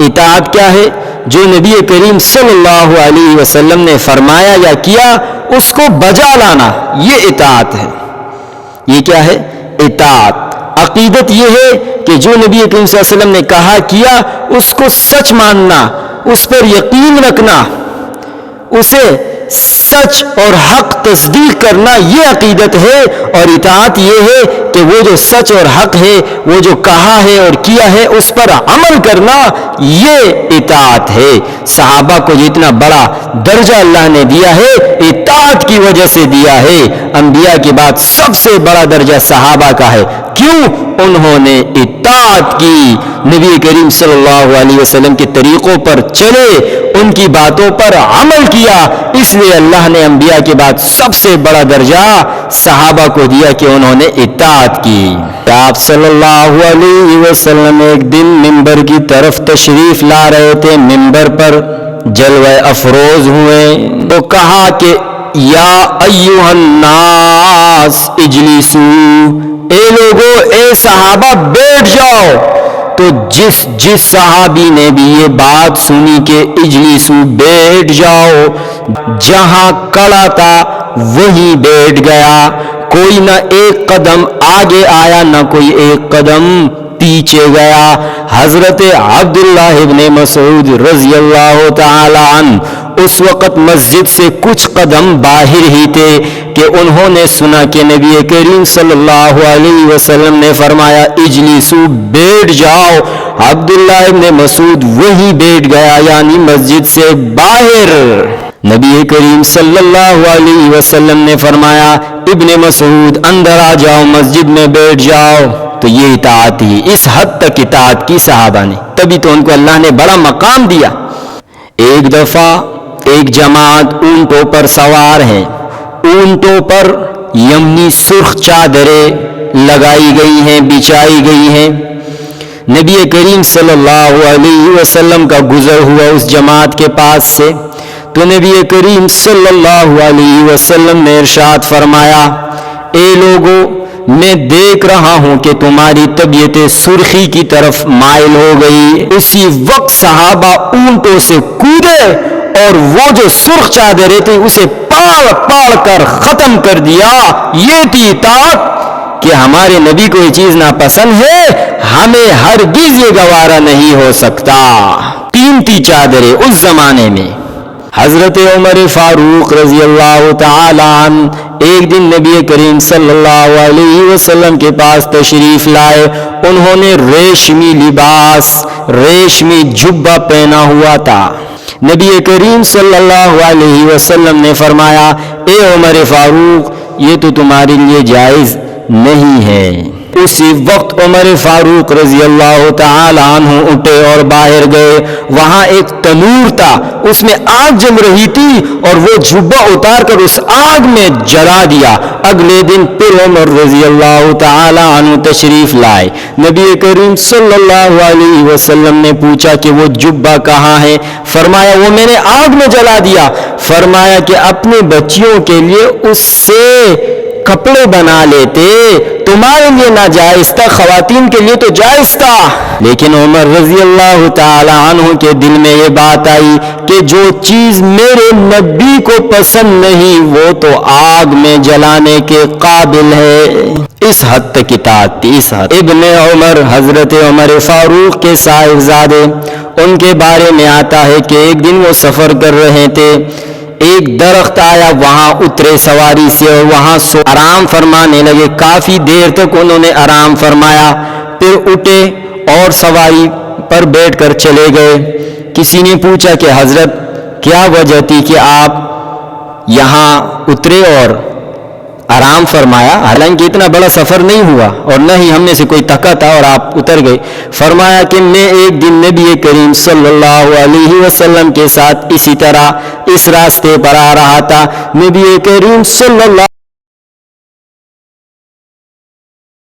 اطاعت کیا ہے؟ جو نبی کریم صلی اللہ علیہ وسلم نے فرمایا یا کیا اس کو بجا لانا، یہ اطاعت ہے۔ یہ کیا ہے؟ اطاعت۔ عقیدت یہ ہے کہ جو نبی کریم صلی اللہ علیہ وسلم نے کہا کیا اس کو سچ ماننا، اس پر یقین رکھنا، اسے سچ اور حق تصدیق کرنا، یہ عقیدت ہے۔ اور اطاعت یہ ہے کہ وہ جو سچ اور حق ہے، وہ جو کہا ہے اور کیا ہے اس پر عمل کرنا، یہ اطاعت ہے۔ صحابہ کو جتنا بڑا درجہ اللہ نے دیا ہے اطاعت کی وجہ سے دیا ہے۔ انبیاء کے بعد سب سے بڑا درجہ صحابہ کا ہے، کیوں؟ انہوں نے اطاعت کی، نبی کریم صلی اللہ علیہ وسلم کے طریقوں پر چلے، ان کی باتوں پر عمل کیا، اس لیے اللہ نے انبیاء کے بعد سب سے بڑا درجہ صحابہ کو دیا کہ انہوں نے اطاعت کی۔ آپ صلی اللہ علیہ وسلم ایک دن منبر کی طرف تشریف لا رہے تھے، منبر پر جلوہ افروز ہوئے تو کہا کہ یا ایھا الناس اجلسو، اے لوگو، اے صحابہ بیٹھ جاؤ۔ تو جس صحابی نے بھی یہ بات سنی کہ اجلسو بیٹھ جاؤ، جہاں کھڑا تھا وہیں بیٹھ گیا، کوئی نہ ایک قدم آگے آیا نہ کوئی ایک قدم پیچھے گیا۔ حضرت عبداللہ ابن مسعود رضی اللہ تعالی عنہ اس وقت مسجد سے کچھ قدم باہر ہی تھے کہ انہوں نے سنا کہ نبی کریم صلی اللہ علیہ وسلم نے فرمایا اجلسو، بیٹھ جاؤ۔ عبداللہ ابن مسعود وہیں بیٹھ گیا، یعنی مسجد سے باہر۔ نبی کریم صلی اللہ علیہ وسلم نے فرمایا ابن مسعود اندر آ جاؤ، مسجد میں بیٹھ جاؤ۔ تو یہ اطاعت ہی، اس حد تک اطاعت کی صحابہ نے، تبھی تو ان کو اللہ نے بڑا مقام دیا۔ ایک دفعہ ایک جماعت اونٹوں پر سوار ہیں، اونٹوں پر یمنی سرخ چادریں لگائی گئی ہیں، بچھائی گئی ہیں۔ نبی کریم صلی اللہ علیہ وسلم کا گزر ہوا اس جماعت کے پاس سے، تو نبی کریم صلی اللہ علیہ وسلم نے ارشاد فرمایا اے لوگو، میں دیکھ رہا ہوں کہ تمہاری طبیعت سرخی کی طرف مائل ہو گئی۔ اسی وقت صحابہ اونٹوں سے کودے اور وہ جو سرخ چادریں تھی اسے پاڑ پاڑ کر ختم کر دیا۔ یہ تھی اطاعت کہ ہمارے نبی کو یہ چیز ناپسند ہے، ہمیں ہرگز یہ گوارا نہیں ہو سکتا۔ قیمتی چادریں اس زمانے میں۔ حضرت عمر فاروق رضی اللہ تعالی عنہ ایک دن نبی کریم صلی اللہ علیہ وسلم کے پاس تشریف لائے، انہوں نے ریشمی لباس، ریشمی جبہ پہنا ہوا تھا۔ نبی کریم صلی اللہ علیہ وسلم نے فرمایا اے عمر فاروق، یہ تو تمہارے لیے جائز نہیں ہے۔ اسی وقت عمر فاروق رضی اللہ تعالی عنہ اٹھے اور باہر گئے، وہاں ایک تنور تھا، اس میں آگ جل رہی تھی اور وہ جبہ اتار کر اس آگ میں جلا دیا۔ اگلے دن پھر عمر رضی اللہ تعالی عنہ تشریف لائے، نبی کریم صلی اللہ علیہ وسلم نے پوچھا کہ وہ جبہ کہاں ہے؟ فرمایا وہ میں نے آگ میں جلا دیا۔ فرمایا کہ اپنے بچیوں کے لیے اس سے کپڑے بنا لیتے، تمہارے لیے ناجائز تھا، خواتین کے لیے تو جائز تھا۔ لیکن عمر رضی اللہ تعالی عنہ کے دل میں یہ بات آئی کہ جو چیز میرے نبی کو پسند نہیں وہ تو آگ میں جلانے کے قابل ہے۔ اس حد تک اطاعت تھی، اس حد۔ ابن عمر، حضرت عمر فاروق کے صاحبزادے، ان کے بارے میں آتا ہے کہ ایک دن وہ سفر کر رہے تھے، ایک درخت آیا، وہاں اترے سواری سے اور وہاں آرام فرمانے لگے۔ کافی دیر تک انہوں نے آرام فرمایا، پھر اٹھے اور سواری پر بیٹھ کر چلے گئے۔ کسی نے پوچھا کہ حضرت کیا وجہ تھی کہ آپ یہاں اترے اور آرام فرمایا؟ حالانکہ اتنا بڑا سفر نہیں ہوا اور نہ ہی ہم میں سے کوئی تھکا تھا اور آپ اتر گئے۔ فرمایا کہ میں ایک دن نبی کریم صلی اللہ علیہ وسلم کے ساتھ اسی طرح اس راستے پر آ رہا تھا، نبی کریم صلی اللہ